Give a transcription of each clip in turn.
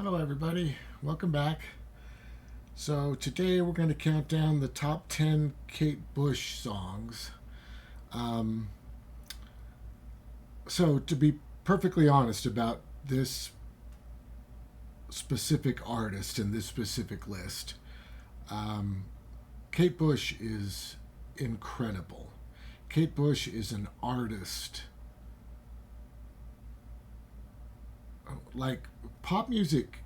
Hello, everybody. Welcome back. So, today we're going to count down the top 10 Kate Bush songs. Um, to be perfectly honest about this specific artist and this specific list, um, Kate Bush is incredible. Kate Bush is an artist. Like pop music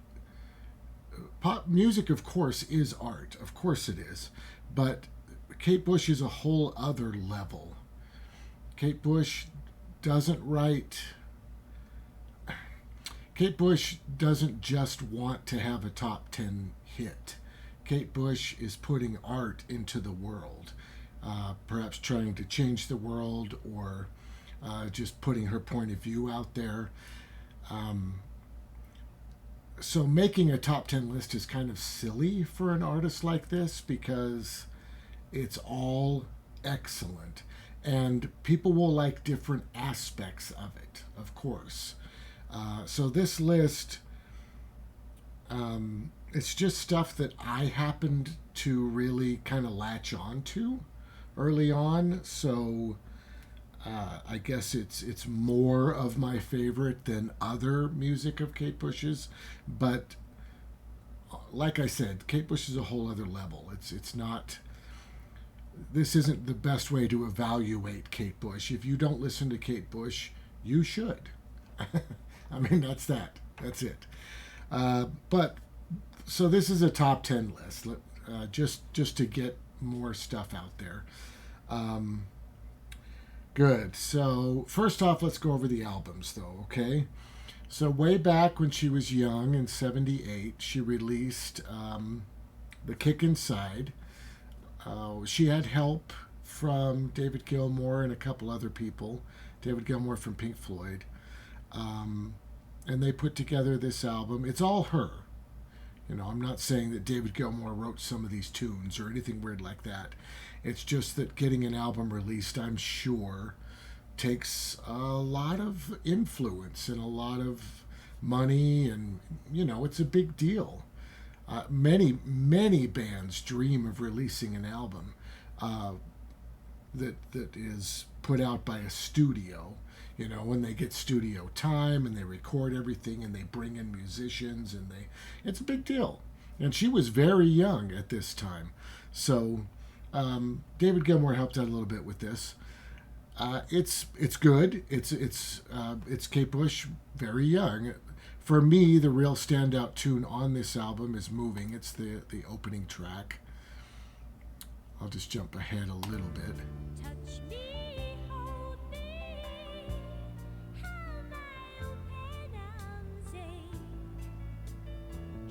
pop music, of course, is art. Of course it is. But Kate Bush is a whole other level. Kate Bush doesn't write. Kate Bush doesn't just want to have a top 10 hit. Kate Bush is putting art into the world, perhaps trying to change the world or just putting her point of view out there. Um, so making a top 10 list is kind of silly for an artist like this because it's all excellent and people will like different aspects of it, of course. So this list, it's just stuff that I happened to really kind of latch on to early on. So I guess it's more of my favorite than other music of Kate Bush's, but like I said, Kate Bush is a whole other level. It's not. This isn't the best way to evaluate Kate Bush. If you don't listen to Kate Bush, you should. I mean, that's that. That's it. But so this is a top 10 list, just to get more stuff out there. Um, Good. So, first off, let's go over the albums, though, okay? So, way back when she was young in '78, she released The Kick Inside. She had help from David Gilmour and a couple other people. David Gilmour from Pink Floyd. Um, and they put together this album. It's all her. You know, I'm not saying that David Gilmour wrote some of these tunes or anything weird like that. It's just that getting an album released, I'm sure, takes a lot of influence and a lot of money, and, you know, it's a big deal. Many bands dream of releasing an album uh, that is put out by a studio. You know, when they get studio time and they record everything and they bring in musicians and it's a big deal. And she was very young at this time, so David Gilmour helped out a little bit with this. It's good. It's Kate Bush, very young. For me, the real standout tune on this album is "Moving." It's the opening track. I'll just jump ahead a little bit. Touch me, hold me, have my open arms,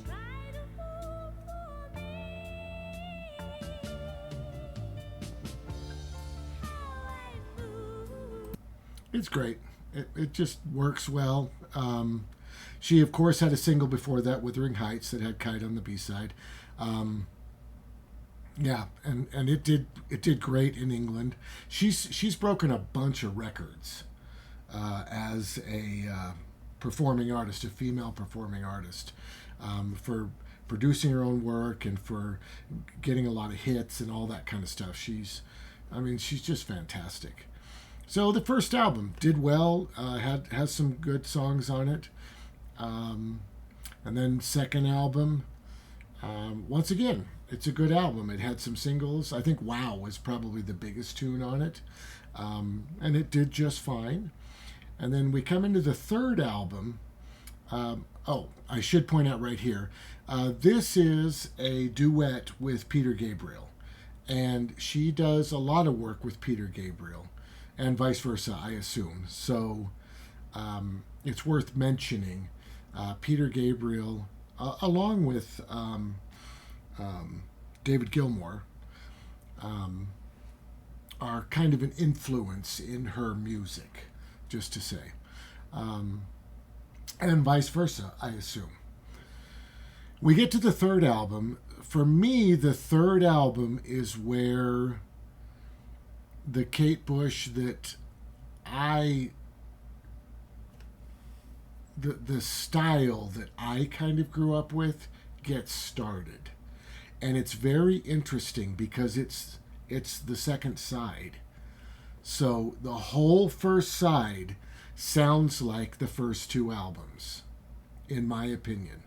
try to move for me, how I move. It's great. It just works well. She, of course, had a single before that, "Wuthering Heights," that had Kite on the B side. Um, yeah, and it did great in England. She's broken a bunch of records as a performing artist, a female performing artist, for producing her own work and for getting a lot of hits and all that kind of stuff. She's just fantastic. So the first album did well, has some good songs on it, and then second album, once again, it's a good album. It had some singles. I think "Wow" was probably the biggest tune on it, and it did just fine. And then we come into the third album. I should point out right here, this is a duet with Peter Gabriel, and she does a lot of work with Peter Gabriel, and vice versa, I assume. So it's worth mentioning. Peter Gabriel, along with David Gilmour, are kind of an influence in her music, just to say. And vice versa, I assume. We get to the third album. For me, the third album is where the Kate Bush that I the style that I kind of grew up with gets started. And it's very interesting because it's the second side. So the whole first side sounds like the first two albums, in my opinion.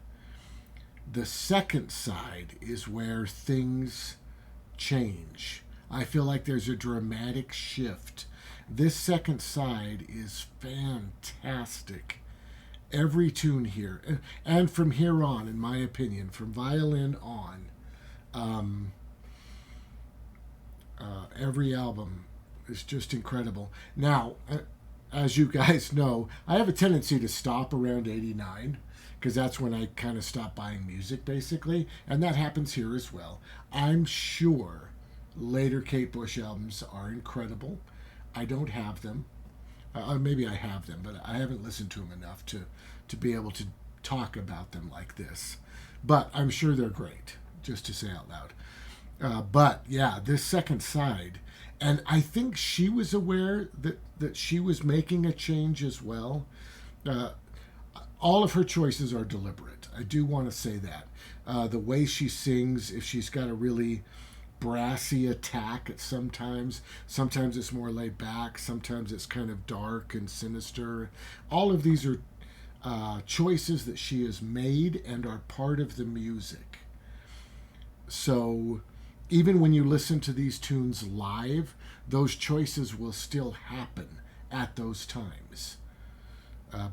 The second side is where things change. I feel like there's a dramatic shift. This second side is fantastic. Every tune here, and from here on, in my opinion, from violin on, um, every album is just incredible. Now, as you guys know, I have a tendency to stop around 89 because that's when I kind of stop buying music, basically, and that happens here as well. I'm sure later Kate Bush albums are incredible. I don't have them. Maybe I have them, but I haven't listened to them enough to be able to talk about them like this. But I'm sure they're great, just to say out loud. But yeah, this second side, and I think she was aware that she was making a change as well. Uh, all of her choices are deliberate. I do want to say that. The way she sings, if she's got a really brassy attack at sometimes it's more laid back, sometimes it's kind of dark and sinister. All of these are choices that she has made and are part of the music. So even when you listen to these tunes live, those choices will still happen at those times.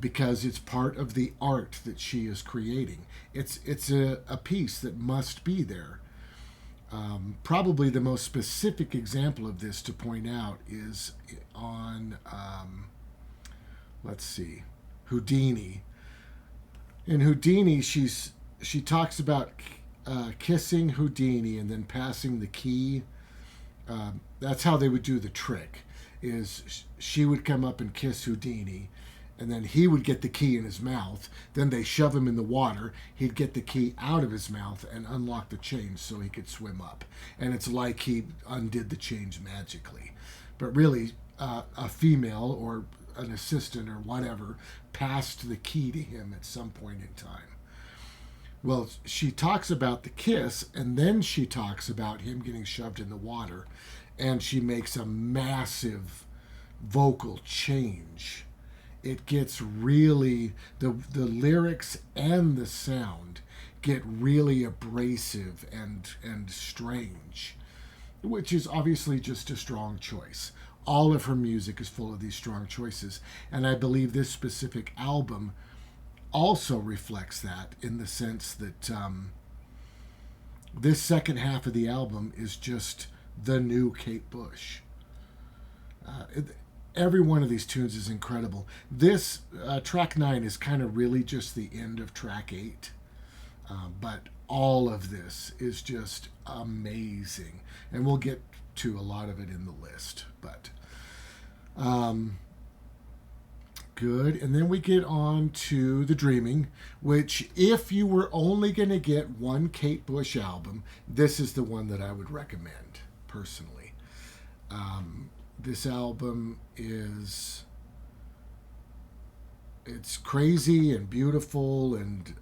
Because it's part of the art that she is creating. It's a piece that must be there. Probably the most specific example of this to point out is on, let's see, Houdini. In Houdini, she talks about kissing Houdini and then passing the key. That's how they would do the trick. Is she would come up and kiss Houdini, and then he would get the key in his mouth. Then they shove him in the water. He'd get the key out of his mouth and unlock the chains so he could swim up. And it's like he undid the chains magically. But really, a female or an assistant or whatever passed the key to him at some point in time. Well, she talks about the kiss, and then she talks about him getting shoved in the water. And she makes a massive vocal change. It gets really, the lyrics and the sound get really abrasive and strange, which is obviously just a strong choice. All of her music is full of these strong choices, and I believe this specific album also reflects that in the sense that this second half of the album is just the new Kate Bush. Every one of these tunes is incredible. This track 9 is kind of really just the end of track 8, but all of this is just amazing, and we'll get to a lot of it in the list. But good, and then we get on to The Dreaming, which if you were only going to get one Kate Bush album, this is the one that I would recommend personally. This album it's crazy and beautiful and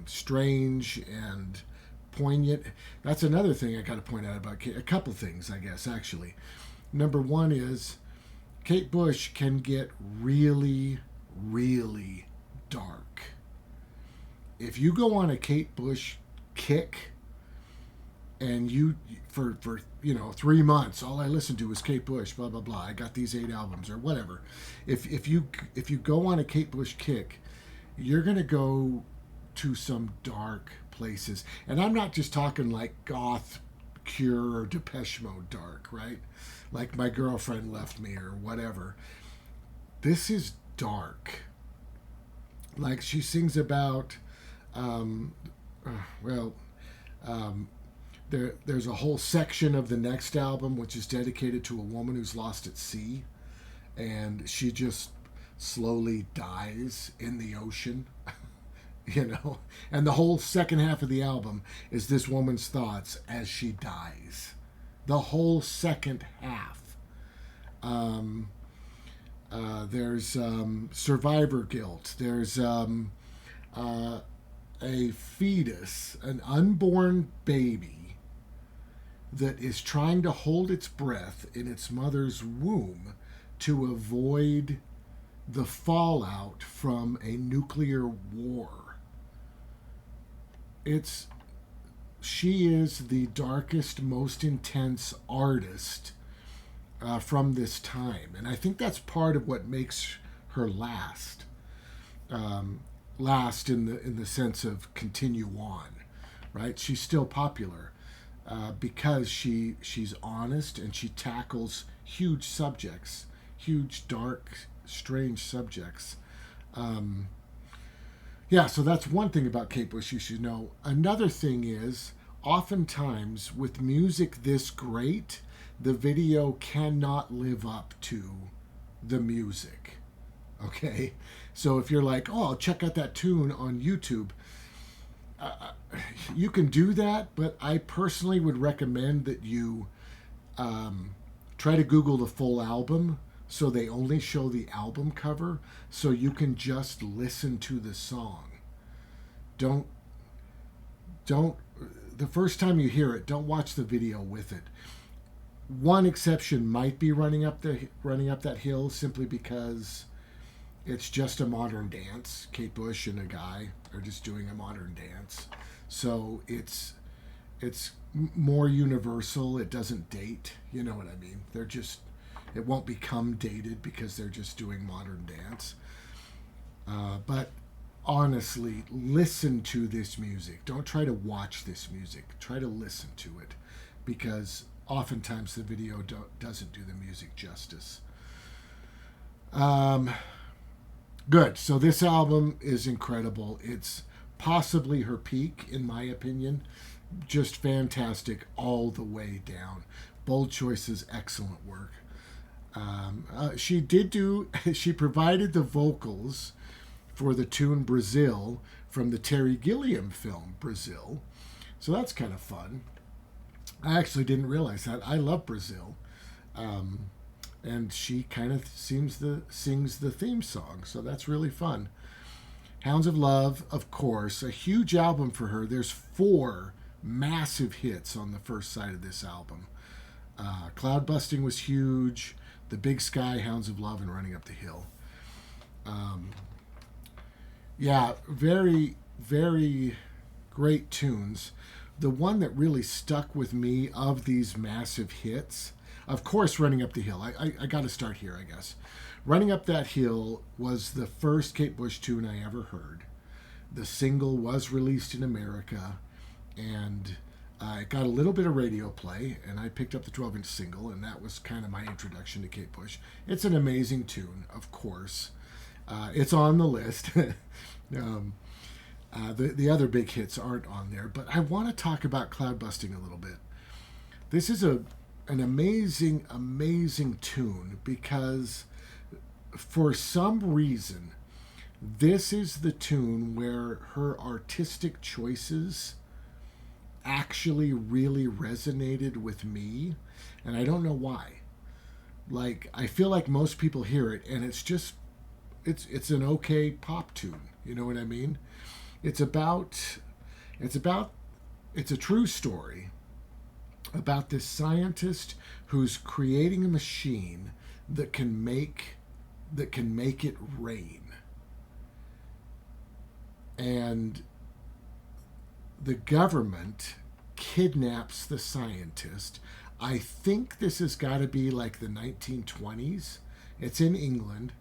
strange and poignant. That's another thing I got to point out about Kate. A couple things, I guess, actually. Number one is Kate Bush can get really, really dark. If you go on a Kate Bush kick and you for 3 months all I listened to was Kate Bush, blah blah blah, I got these 8 albums or whatever, if you go on a Kate Bush kick, you're gonna go to some dark places. And I'm not just talking like goth Cure or Depeche Mode dark, right? Like My Girlfriend Left Me or whatever. This is dark. Like she sings about there's a whole section of the next album which is dedicated to a woman who's lost at sea, and she just slowly dies in the ocean. And the whole second half of the album is this woman's thoughts as she dies. The whole second half. There's survivor guilt. There's a fetus, an unborn baby that is trying to hold its breath in its mother's womb to avoid the fallout from a nuclear war. She is the darkest, most intense artist from this time, and I think that's part of what makes her last. Last in the sense of continue on, right? She's still popular because she's honest and she tackles huge subjects, huge, dark, strange subjects. Yeah, so that's one thing about Kate Bush you should know. Another thing is, oftentimes with music this great, the video cannot live up to the music. Okay? So if you're like, oh, I'll check out that tune on YouTube, you can do that, but I personally would recommend that you try to Google the full album so they only show the album cover so you can just listen to the song. Don't the first time you hear it, don't watch the video with it. One exception might be running up that hill, simply because it's just a modern dance. Kate Bush and a guy are just doing a modern dance. So it's more universal. It doesn't date. You know what I mean? It won't become dated because they're just doing modern dance. But honestly, listen to this music. Don't try to watch this music. Try to listen to it, because oftentimes the video doesn't do the music justice. Good. So this album is incredible. It's possibly her peak, in my opinion. Just fantastic all the way down. Bold choices, excellent work. She provided the vocals for the tune Brazil from the Terry Gilliam film Brazil. So that's kind of fun. I actually didn't realize that. I love Brazil. And she kind of sings the theme song, so that's really fun. Hounds of Love, of course, a huge album for her. There's 4 massive hits on the first side of this album. Cloud Busting was huge. The Big Sky, Hounds of Love, and Running Up the Hill. Yeah, very, very great tunes. The one that really stuck with me of these massive hits, of course, Running Up the Hill. I got to start here, I guess. Running Up That Hill was the first Kate Bush tune I ever heard. The single was released in America, and it got a little bit of radio play, and I picked up the 12-inch single, and that was kind of my introduction to Kate Bush. It's an amazing tune, of course. It's on the list. The other big hits aren't on there, but I want to talk about Cloud Busting a little bit. This is an amazing, amazing tune because for some reason, this is the tune where her artistic choices actually really resonated with me, and I don't know why. Like, I feel like most people hear it and it's an okay pop tune. You know what I mean? It's a true story about this scientist who's creating a machine that can make it rain. And the government kidnaps the scientist. I think this has got to be like the 1920s. It's in England.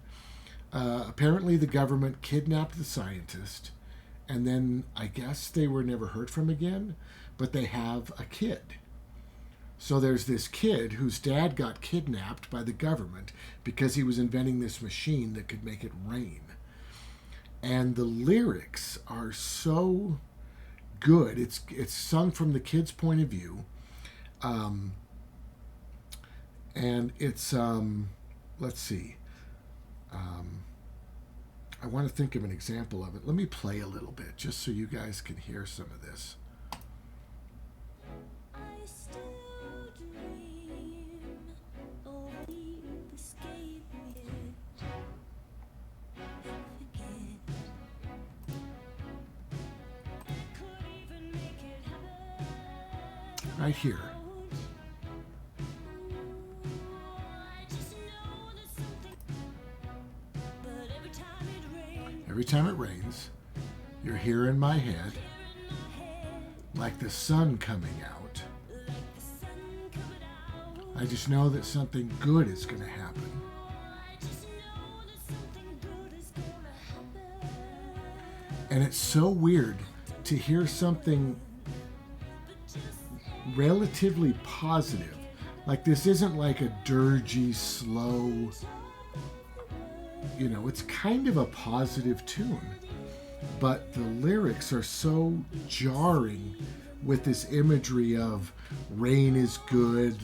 Apparently the government kidnapped the scientist, and then I guess they were never heard from again, but they have a kid. So there's this kid whose dad got kidnapped by the government because he was inventing this machine that could make it rain. And the lyrics are so good. It's sung from the kid's point of view. And it's, let's see. I want to think of an example of it. Let me play a little bit just so you guys can hear some of this. I still dream of the escape we did. right here. Every time it rains, you're here in my head, like the sun coming out. I just know that something good is going to happen. And it's so weird to hear something relatively positive. Like, this isn't like a dirgy, slow, it's kind of a positive tune. But the lyrics are so jarring with this imagery of rain is good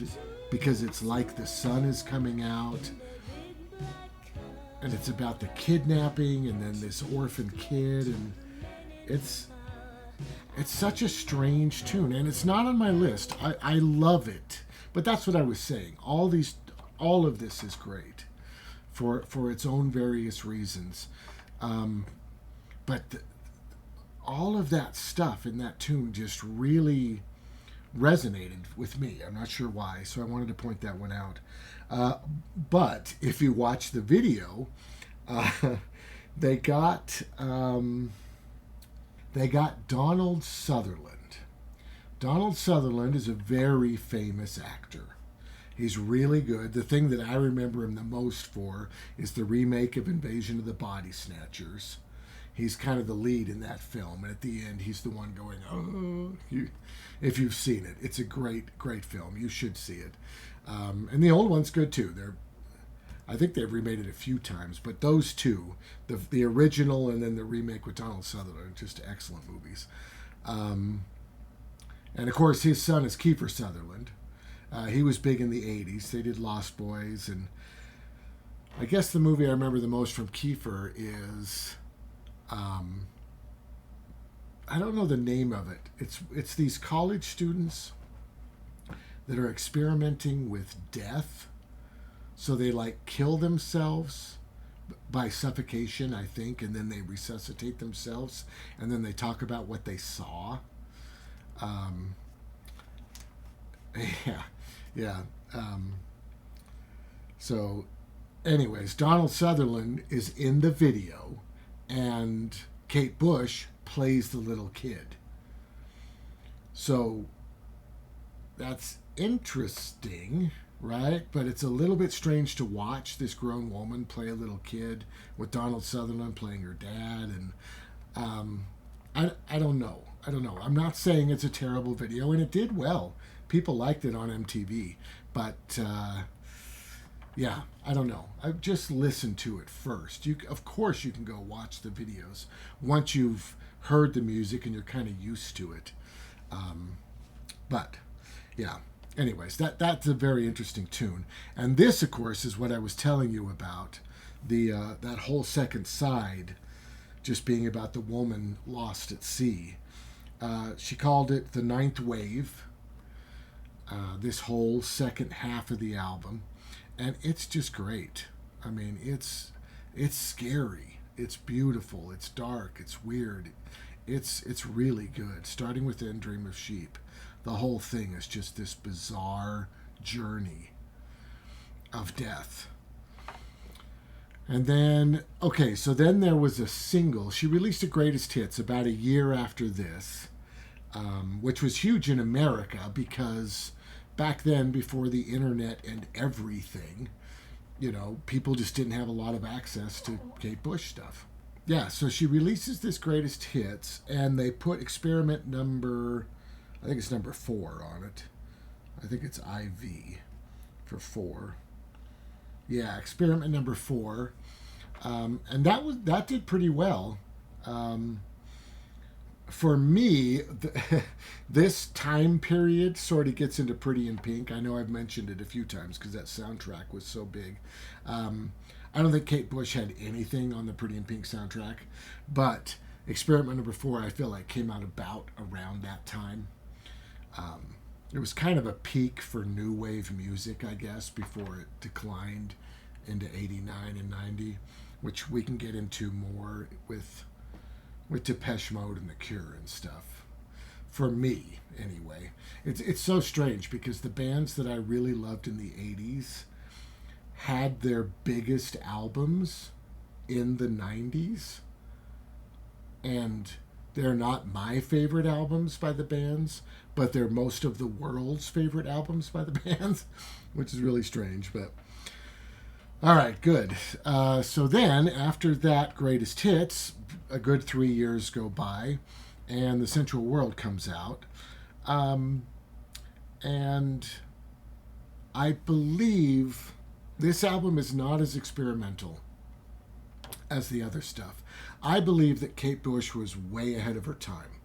because it's like the sun is coming out. And it's about the kidnapping and then this orphan kid, and it's such a strange tune, and it's not on my list. I love it, but that's what I was saying. All of this is great for its own various reasons, but all of that stuff in that tune just really resonated with me. I'm not sure why, so I wanted to point that one out. But if you watch the video, they got Donald Sutherland. Donald Sutherland is a very famous actor. He's really good. The thing that I remember him the most for is the remake of Invasion of the Body Snatchers. He's kind of the lead in that film, and at the end, he's the one going, "Oh!" If you've seen it, it's a great, great film. You should see it. And the old one's good too. I think they've remade it a few times, but those two, the original and then the remake with Donald Sutherland, are just excellent movies. And of course, his son is Kiefer Sutherland. He was big in the 80s. They did Lost Boys, and I guess the movie I remember the most from Kiefer is, I don't know the name of it. It's these college students that are experimenting with death. So they kill themselves by suffocation, I think, and then they resuscitate themselves, and then they talk about what they saw. Yeah. So, anyways, Donald Sutherland is in the video, and Kate Bush plays the little kid. So that's interesting, right? But it's a little bit strange to watch this grown woman play a little kid with Donald Sutherland playing her dad. And I don't know. I'm not saying it's a terrible video, and it did well. People liked it on MTV. But, yeah, I don't know. I've just listened to it first. Of course, you can go watch the videos once you've heard the music and you're kind of used to it. But, yeah. Anyways, that's a very interesting tune. And this, of course, is what I was telling you about. That whole second side just being about the woman lost at sea. She called it The Ninth Wave, this whole second half of the album. And it's just great. I mean, it's scary. It's beautiful. It's dark. It's weird. It's really good. Starting with End Dream of Sheep. The whole thing is just this bizarre journey of death. And then, so then there was a single. She released a greatest hits about a year after this, which was huge in America because back then, before the internet and everything, people just didn't have a lot of access to Kate Bush stuff. Yeah, so she releases this greatest hits, and they put experiment number 4 on it. I think it's IV for 4. Yeah, experiment number 4. And that did pretty well. For me, this time period sort of gets into Pretty in Pink. I know I've mentioned it a few times because that soundtrack was so big. I don't think Kate Bush had anything on the Pretty in Pink soundtrack, but experiment number 4 I feel like came out about around that time. It was kind of a peak for new wave music, I guess, before it declined into 89 and 90, which we can get into more with Depeche Mode and The Cure and stuff. for me anyway. It's so strange because the bands that I really loved in the 80s had their biggest albums in the 90s, and they're not my favorite albums by the bands, but they're most of the world's favorite albums by the bands, which is really strange. But all right, good. So then after that greatest hits, a good 3 years go by, and the Sensual World comes out. And I believe this album is not as experimental as the other stuff. I believe that Kate Bush was way ahead of her time.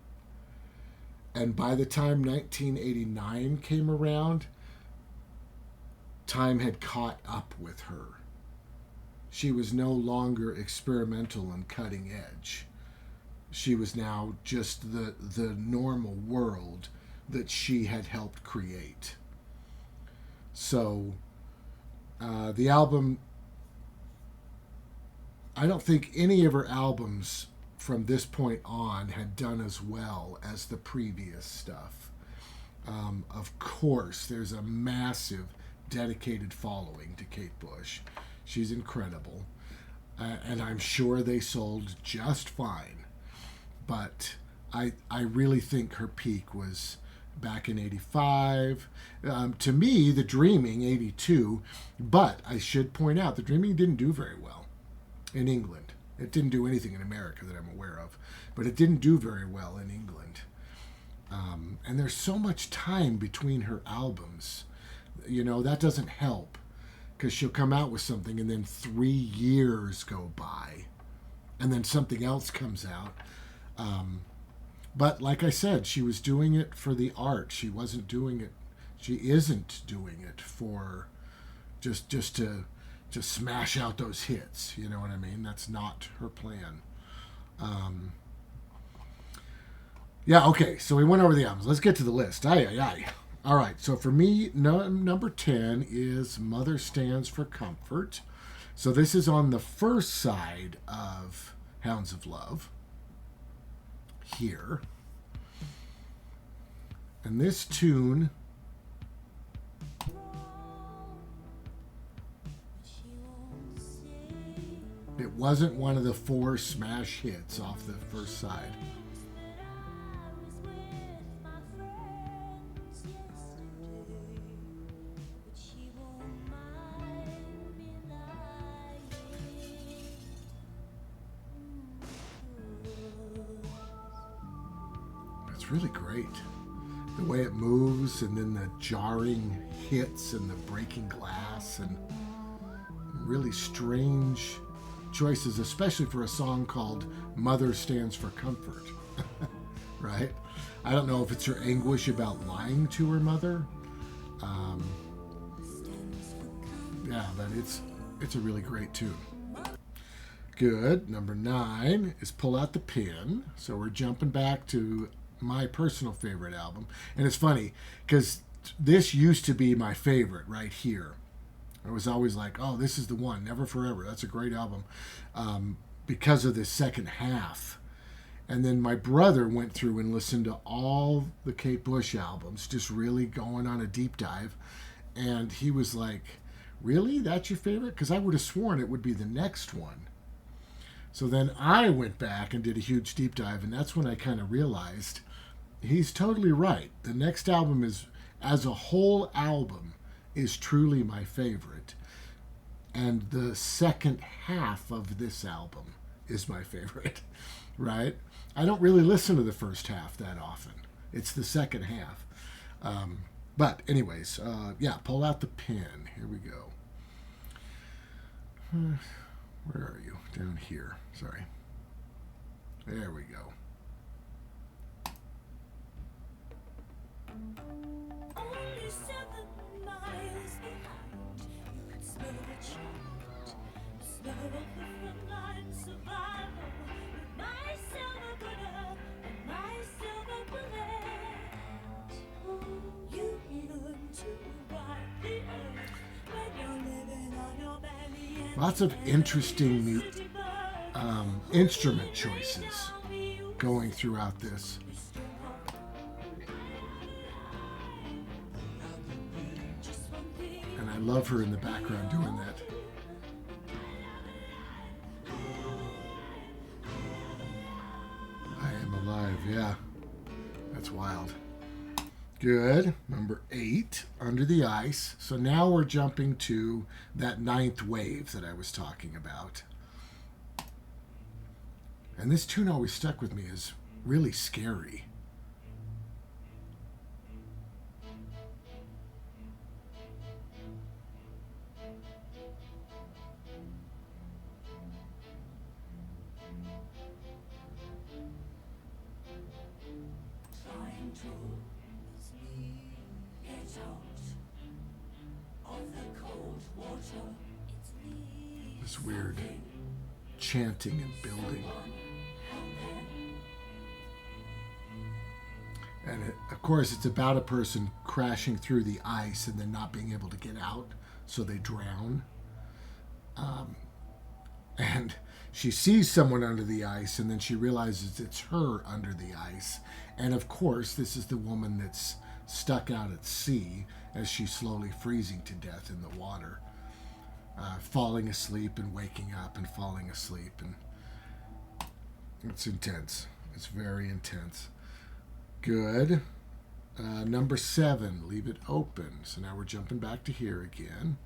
And by the time 1989 came around, time had caught up with her. She was no longer experimental and cutting edge. She was now just the normal world that she had helped create. So the album, I don't think any of her albums from this point on had done as well as the previous stuff. Of course, there's a massive dedicated following to Kate Bush. She's incredible. And I'm sure they sold just fine. But I really think her peak was back in 85. To me, The Dreaming, 82. But I should point out, The Dreaming didn't do very well in England. It didn't do anything in America that I'm aware of. But it didn't do very well in England. And there's so much time between her albums. You know, that doesn't help. Because she'll come out with something and then 3 years go by. And then something else comes out. But like I said, she was doing it for the art. She wasn't doing it. She isn't doing it for just to smash out those hits. You know what I mean? That's not her plan. Yeah, okay. So we went over the albums. Let's get to the list. All right. So for me, number 10 is Mother Stands for Comfort. So this is on the first side of Hounds of Love. Here. And this tune it wasn't one of the 4 smash hits off the first side. It's really great. The way it moves and then the jarring hits and the breaking glass and really strange choices, especially for a song called Mother Stands for Comfort. Right? I don't know if it's her anguish about lying to her mother. Yeah, but it's a really great tune. Good. Number 9 is Pull Out the Pin. So we're jumping back to my personal favorite album. And it's funny because this used to be my favorite right here. I was always like, oh, this is the one, Never Forever. That's a great album because of the second half. And then my brother went through and listened to all the Kate Bush albums, just really going on a deep dive. And he was like, really? That's your favorite? Because I would have sworn it would be the next one. So then I went back and did a huge deep dive, and that's when I kind of realized he's totally right. The next album is, as a whole album, is truly my favorite. And the second half of this album is my favorite, right? I don't really listen to the first half that often. It's the second half. But anyways, Pull Out the Pin. Here we go. Where are you? Down here. Sorry. There we go. Only 7 miles behind, you could smell the change. Smell of the frontline survival. With my silver gunner and my silver bullet. You learn to ride the earth when you're living on your belly. Lots of interesting instrument choices going throughout this. I love her in the background doing that. I am alive, yeah. That's wild. Good. Number 8, Under the Ice. So now we're jumping to that 9th wave that I was talking about. And this tune always stuck with me as really scary. Trying to get out of the cold water. It's me. This weird chanting and building. And of course, it's about a person crashing through the ice and then not being able to get out, so they drown. And she sees someone under the ice, and then she realizes it's her under the ice. And of course, this is the woman that's stuck out at sea as she's slowly freezing to death in the water, falling asleep and waking up and falling asleep. And it's intense. It's very intense. Good. Number 7, Leave It Open. So now we're jumping back to here again.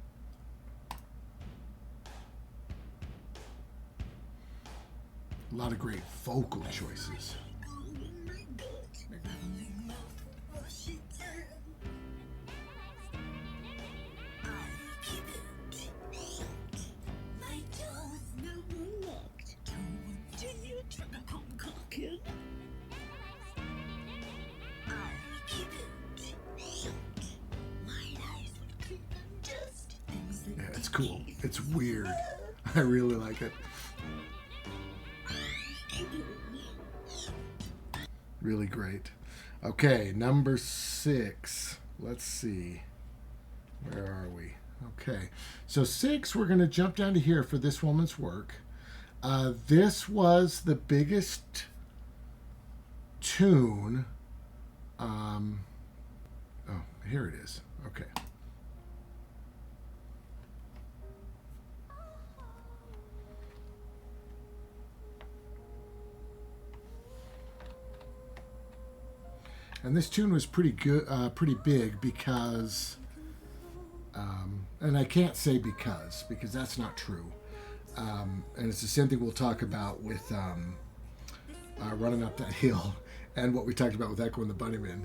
A lot of great vocal choices. Yeah, it's cool. It's weird. I really like it. Really great. Okay, number 6. Let's see. Where are we? Okay. So 6, we're going to jump down to here for this woman's work. This was the biggest tune. Oh, here it is. Okay. And this tune was pretty good, pretty big because, and I can't say because that's not true. And it's the same thing we'll talk about with Running Up That Hill and what we talked about with Echo and the Bunnymen.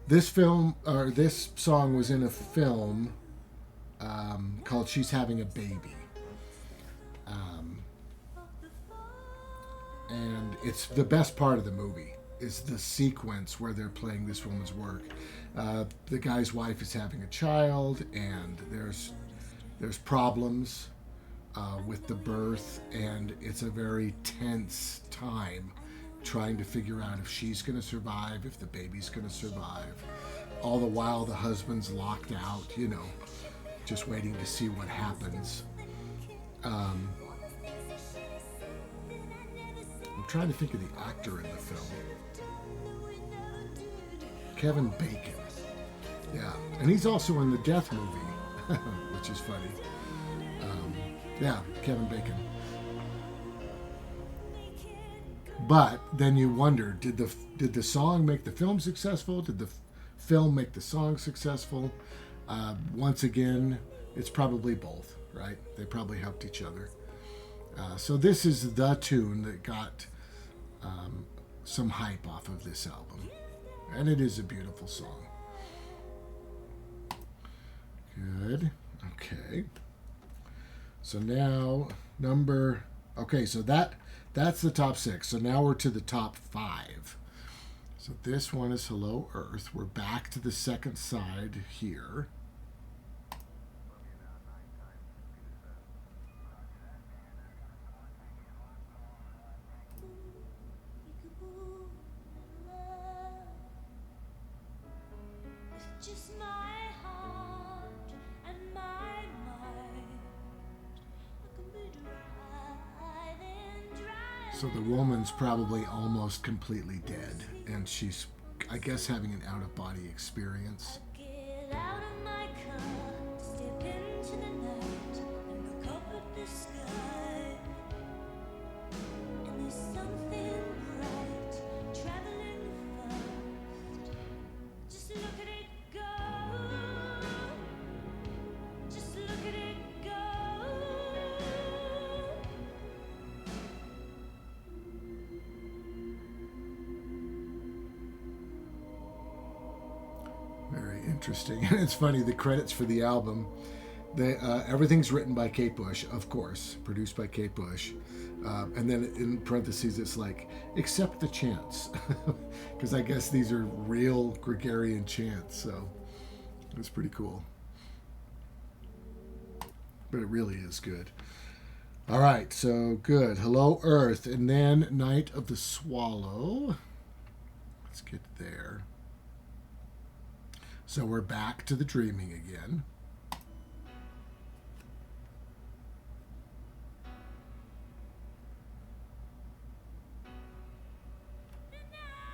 This song was in a film called She's Having a Baby. And it's the best part of the movie is the sequence where they're playing this woman's work. The guy's wife is having a child, and there's problems with the birth, and it's a very tense time trying to figure out if she's going to survive, if the baby's going to survive. All the while, the husband's locked out, just waiting to see what happens. I'm trying to think of the actor in the film. Kevin Bacon. Yeah, and he's also in the Death movie, which is funny. Yeah, Kevin Bacon. But then you wonder, did the song make the film successful? Did the film make the song successful? Once again, it's probably both, right? They probably helped each other. So this is the tune that got some hype off of this album. And it is a beautiful song. Good. Okay. So now so that's the top 6. So now we're to the top 5. So this one is Hello Earth. We're back to the second side here. Just my heart and my mind. I can be dry, then dry. So the woman's probably almost completely dead, and she's, I guess, having an out-of-body experience. Get Get out of my car, step into the night, and look up at the sky. And there's something bright, traveling fast. Just look at it go. Just look at it go. Very interesting. And it's funny, the credits for the album, everything's written by Kate Bush, of course, produced by Kate Bush. And then in parentheses, it's like, except the chants. Because I guess these are real Gregorian chants, so it's pretty cool. But it really is good. All right, so good. Hello, Earth. And then Night of the Swallow. Let's get there. So we're back to the dreaming again. The night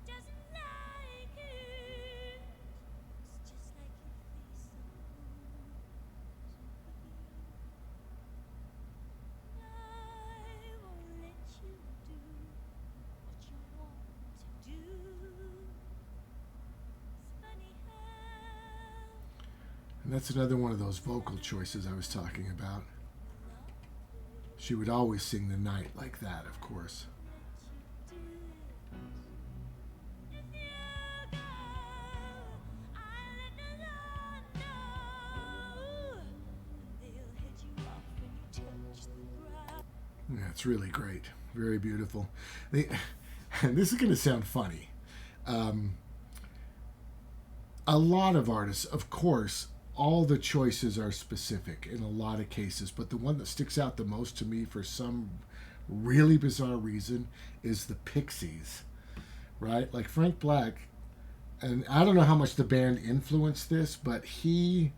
doesn't like it. It's just like your face on I won't let you do what you want to do. It's funny how And that's another one of those vocal choices I was talking about. She would always sing the night like that, of course. Yeah, it's really great. Very beautiful. And this is going to sound funny. A lot of artists, of course, all the choices are specific in a lot of cases, but the one that sticks out the most to me for some really bizarre reason is the Pixies, right? Like Frank Black, and I don't know how much the band influenced this, but he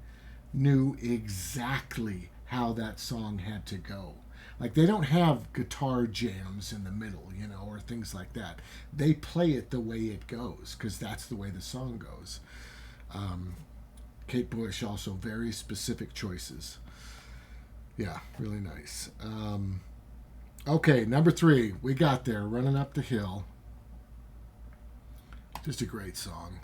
knew exactly how that song had to go. Like, they don't have guitar jams in the middle, you know, or things like that. They play it the way it goes, because that's the way the song goes. Kate Bush, also very specific choices. Yeah, really nice. Okay, number 3. We got there, Running Up the Hill. Just a great song.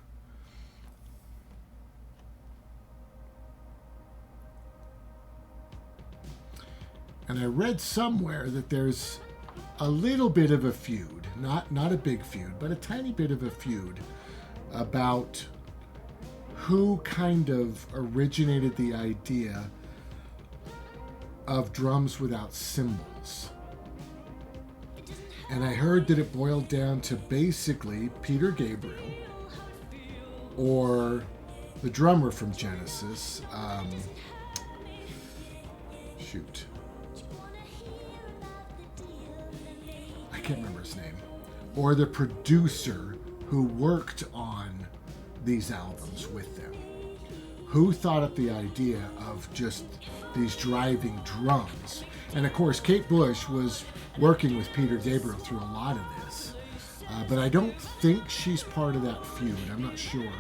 And I read somewhere that there's a little bit of a feud, not a big feud, but a tiny bit of a feud about who kind of originated the idea of drums without cymbals. And I heard that it boiled down to basically Peter Gabriel or the drummer from Genesis. Shoot. I can't remember his name. Or the producer who worked on these albums with them. Who thought up the idea of just these driving drums? And of course, Kate Bush was working with Peter Gabriel through a lot of this. But I don't think she's part of that feud. I'm not sure.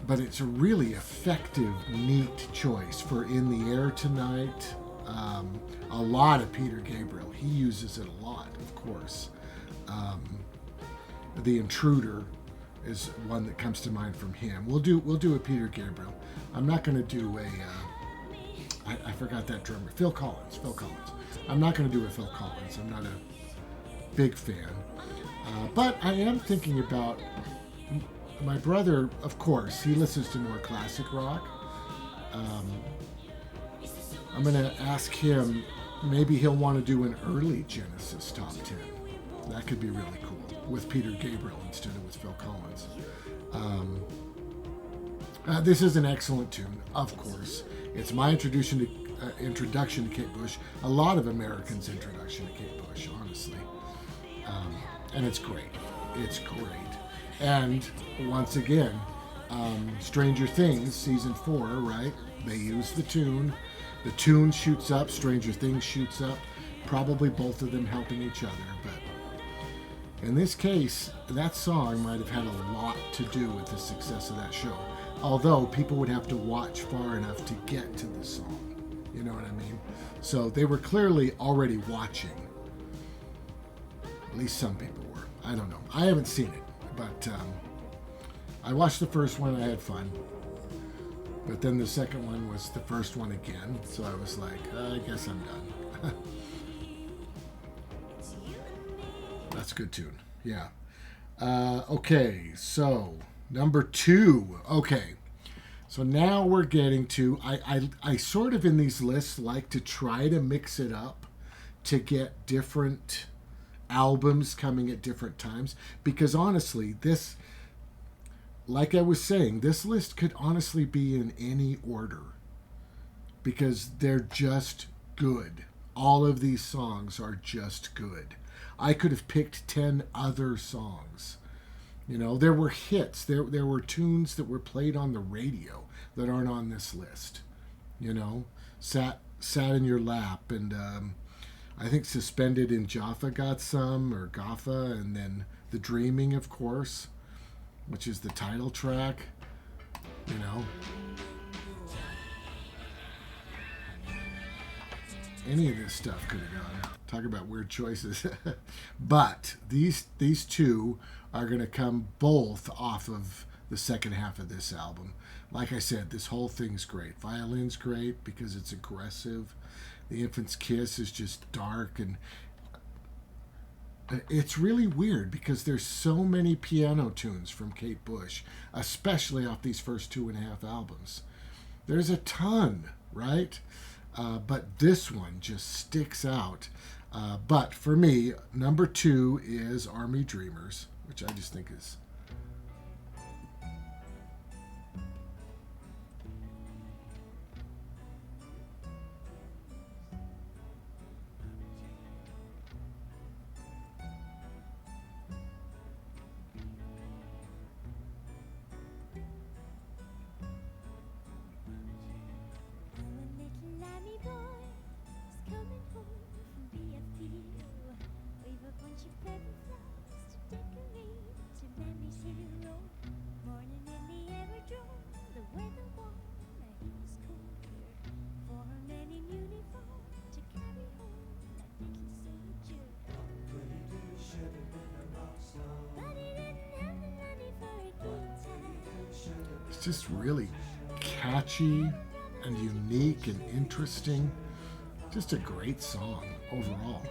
But it's a really effective, neat choice for In the Air Tonight. A lot of Peter Gabriel. He uses it a lot, of course. The Intruder is one that comes to mind from him. We'll do a Peter Gabriel. I'm not going to do I forgot that drummer. Phil Collins. I'm not going to do a Phil Collins. I'm not a big fan. But I am thinking about my brother, of course. He listens to more classic rock. I'm going to ask him, maybe he'll want to do an early Genesis top 10. That could be really cool, with Peter Gabriel instead of with Phil Collins. This is an excellent tune, of course. It's my introduction to Kate Bush. A lot of Americans' introduction to Kate Bush, honestly. And it's great. It's great. And once again, Stranger Things, season 4, right? They use the tune. The tune shoots up, Stranger Things shoots up. Probably both of them helping each other, but In this case, that song might have had a lot to do with the success of that show. Although people would have to watch far enough to get to the song. You know what I mean? So they were clearly already watching. At least some people were. I don't know. I haven't seen it, but I watched the first one. I had fun. But then the second one was the first one again. So I was like, I guess I'm done. That's a good tune. Yeah. Okay, so number 2. Okay. So now we're getting to, I sort of in these lists like to try to mix it up to get different albums coming at different times. Because honestly, this, like I was saying, this list could honestly be in any order. Because they're just good. All of these songs are just good. I could have picked 10 other songs. You know, there were hits. There were tunes that were played on the radio that aren't on this list. You know, sat in your lap, and I think Suspended in Jaffa got some, or Gaffa, and then The Dreaming, of course, which is the title track. You know, any of this stuff could have gone. Talk about weird choices. But these two are going to come both off of the second half of this album. Like I said, this whole thing's great. Violin's great because it's aggressive. The Infant's Kiss is just dark, and it's really weird because there's so many piano tunes from Kate Bush, especially off these first 2.5 albums. There's a ton, right? But this one just sticks out. But for me, number 2 is Army Dreamers, which I just think is... It's just really catchy and unique and interesting. Just a great song overall.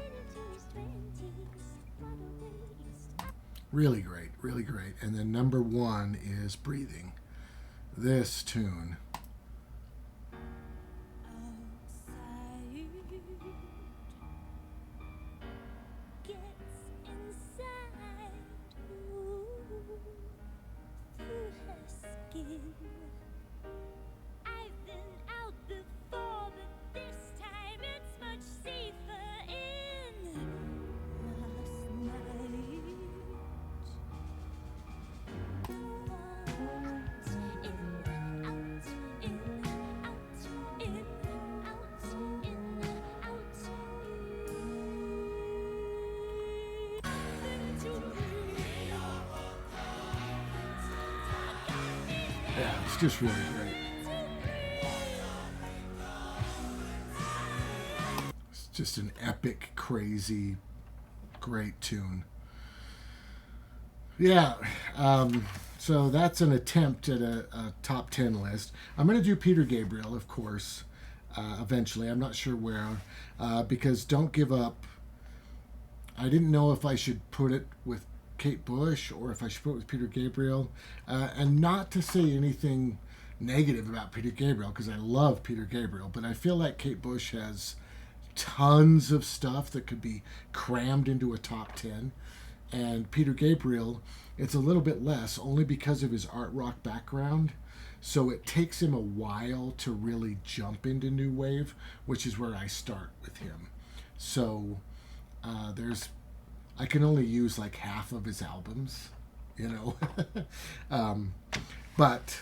Really great, really great. And then number 1 is Breathing. This tune. I've been out before, but this time it's much safer in last night. Yeah, it's just really great. It's just an epic, crazy, great tune. Yeah, so that's an attempt at a top 10 list. I'm going to do Peter Gabriel, of course, eventually. I'm not sure where, because Don't Give Up, I didn't know if I should put it with Kate Bush or if I should put it with Peter Gabriel. And not to say anything negative about Peter Gabriel, because I love Peter Gabriel, but I feel like Kate Bush has tons of stuff that could be crammed into a top 10. And Peter Gabriel, it's a little bit less, only because of his art rock background. So it takes him a while to really jump into new wave, which is where I start with him. So I can only use like half of his albums, you know. But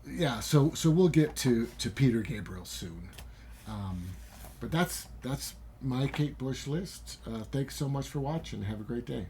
yeah, so we'll get to Peter Gabriel soon. But that's my Kate Bush list. Thanks so much for watching. Have a great day.